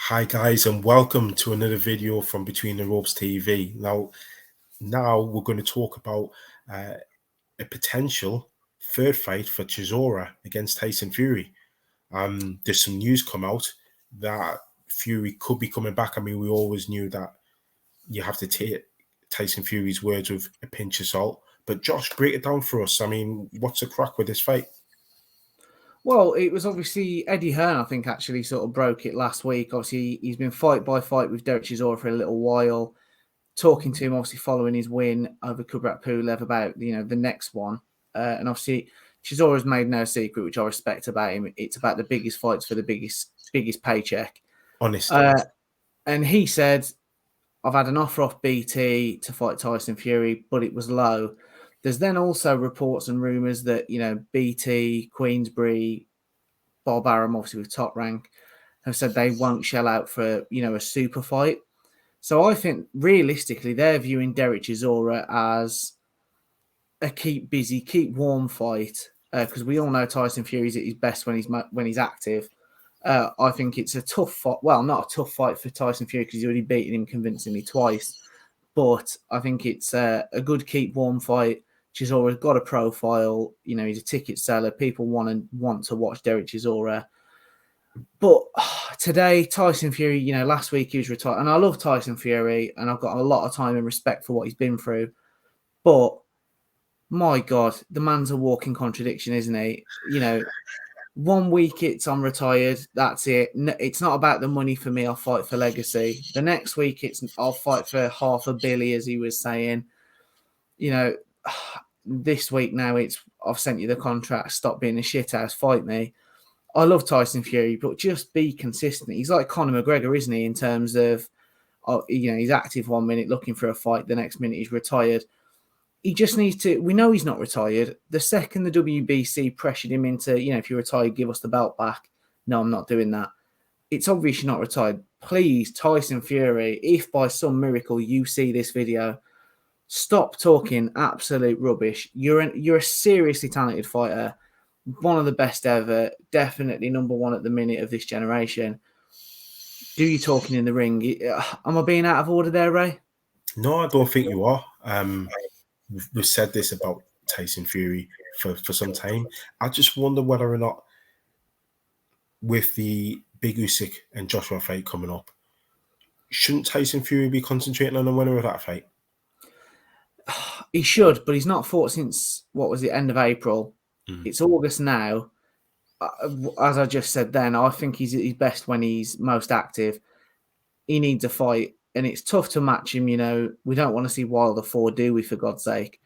Hi guys, and welcome to another video from Between the Ropes TV. Now we're going to talk about uh, a potential third fight for Chisora against Tyson Fury. There's some news come out that Fury could be coming back. I mean, we always knew that you have to take Tyson Fury's words with a pinch of salt. But Josh, break it down for us. I mean, what's the crack with this fight? Well, it was obviously Eddie Hearn, I think, actually sort of broke it last week. Obviously, he's been fight by fight with Derek Chisora for a little while, talking to him, obviously, following his win over Kubrat Pulev about, the next one. And obviously, Chisora's made no secret, which I respect about him. It's about the biggest fights for the biggest paycheck. Honest. And he said, I've had an offer off BT to fight Tyson Fury, but it was low. There's then also reports and rumours that, BT, Queensbury, Bob Arum, obviously with Top Rank, have said they won't shell out for, a super fight. So I think realistically, they're viewing Derek Chisora as a keep busy, keep warm fight, because we all know Tyson Fury's at his best when he's active. I think it's a tough fight. Well, not a tough fight for Tyson Fury because he's already beaten him convincingly twice. But I think it's a good keep warm fight. Chisora's got a profile. He's a ticket seller. People want to watch Derek Chisora. But today, Tyson Fury, last week he was retired. And I love Tyson Fury, and I've got a lot of time and respect for what he's been through. But my God, the man's a walking contradiction, isn't he? 1 week it's I'm retired, that's it. It's not about the money for me, I'll fight for legacy. The next week it's I'll fight for $500 million, as he was saying. This week now it's I've sent you the contract, stop being a shithouse, fight me. I love Tyson Fury, but just be consistent. He's like Conor McGregor, isn't he, in terms of, he's active 1 minute looking for a fight, the next minute he's retired. He just needs to. We know he's not retired. The second the WBC pressured him into, if you're retired, give us the belt back. No, I'm not doing that. It's obvious you're not retired. Please, Tyson Fury, if by some miracle you see this video, stop talking absolute rubbish. You're a seriously talented fighter, one of the best ever, definitely number one at the minute of this generation. Do you talking in the ring? Am I being out of order there, Ray? No, I don't think you are. We've said this about Tyson Fury for some time. I just wonder whether or not, with the big Usyk and Joshua fight coming up, shouldn't Tyson Fury be concentrating on the winner of that fight? He should, but he's not fought since, what was the end of April? It's August now. As I just said then, I think he's at his best when he's most active. He needs a fight. And it's tough to match him, We don't want to see Wilder 4, do we, for God's sake?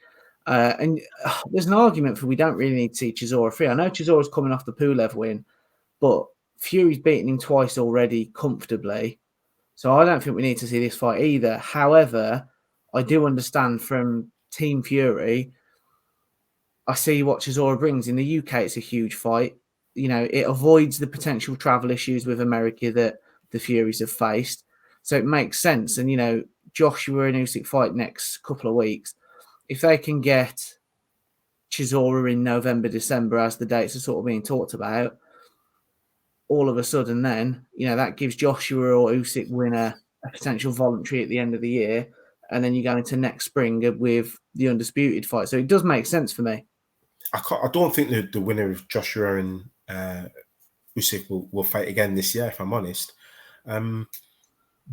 And there's an argument for we don't really need to see Chisora 3. I know Chisora's coming off the Pulev win, but Fury's beaten him twice already comfortably. So I don't think we need to see this fight either. However, I do understand from Team Fury, I see what Chisora brings. In the UK, it's a huge fight. It avoids the potential travel issues with America that the Furies have faced. So it makes sense. And, Joshua and Usyk fight next couple of weeks. If they can get Chisora in November, December, as the dates are sort of being talked about, all of a sudden then, that gives Joshua or Usyk winner a potential voluntary at the end of the year. And then you go into next spring with the undisputed fight. So it does make sense for me. I don't think the winner of Joshua and Usyk will fight again this year, if I'm honest.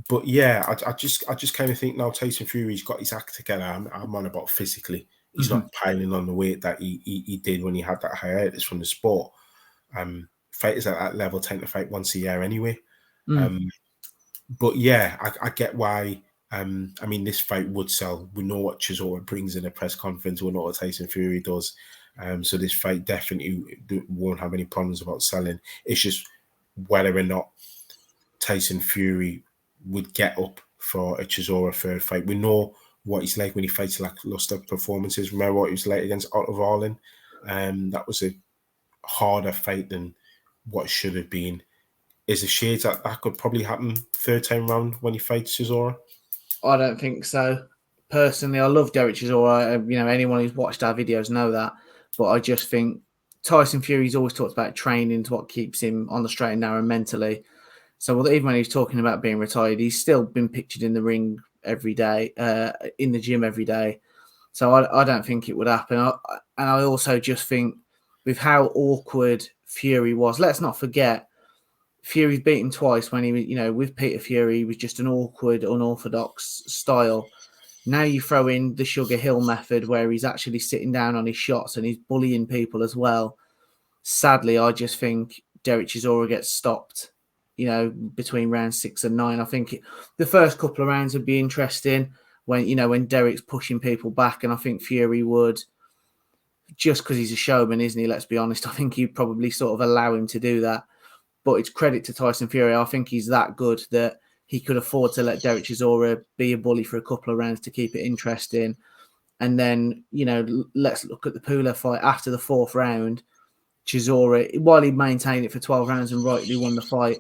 But yeah, I just kind of think now Tyson Fury's got his act together. I'm on about physically. He's not piling on the weight that he did when he had that hiatus from the sport. Fighters at that level tend to fight once a year anyway. But yeah, I get why. I mean, this fight would sell. We know what Chisora brings in a press conference. We know what Tyson Fury does. So this fight definitely won't have any problems about selling. It's just whether or not Tyson Fury would get up for a Chisora third fight. We know what he's like when he fights lackluster performances. Remember what he was like against Otto Wallin? That was a harder fight than what should have been. Is the shades that could probably happen third time round when he fights Chisora? I don't think so. Personally, I love Derek Chisora. Anyone who's watched our videos know that. But I just think Tyson Fury's always talked about training to what keeps him on the straight and narrow mentally. So even when he was talking about being retired, he's still been pictured in the ring every day, in the gym every day. So I don't think it would happen. And I also just think with how awkward Fury was, let's not forget, Fury's beaten twice when he was, with Peter Fury, he was just an awkward, unorthodox style. Now you throw in the Sugar Hill method where he's actually sitting down on his shots and he's bullying people as well. Sadly, I just think Derek Chisora gets stopped, between round 6 and 9. I think the first couple of rounds would be interesting when Derek's pushing people back, and I think Fury would, just because he's a showman, isn't he? Let's be honest. I think he'd probably sort of allow him to do that. But it's credit to Tyson Fury. I think he's that good that he could afford to let Derek Chisora be a bully for a couple of rounds to keep it interesting. And then, let's look at the Pula fight after the 4th round. Chisora, while he maintained it for 12 rounds and rightly won the fight,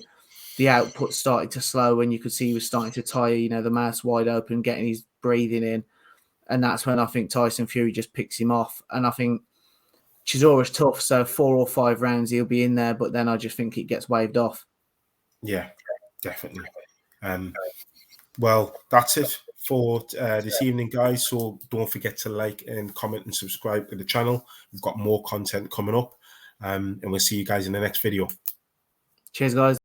the output started to slow and you could see he was starting to tire, the mouth wide open, getting his breathing in. And that's when I think Tyson Fury just picks him off. And I think Chisora's tough, so 4 or 5 rounds he'll be in there, but then I just think it gets waved off. Yeah, definitely. Well, that's it for this evening, guys. So don't forget to like and comment and subscribe to the channel. We've got more content coming up, and we'll see you guys in the next video. Cheers, guys.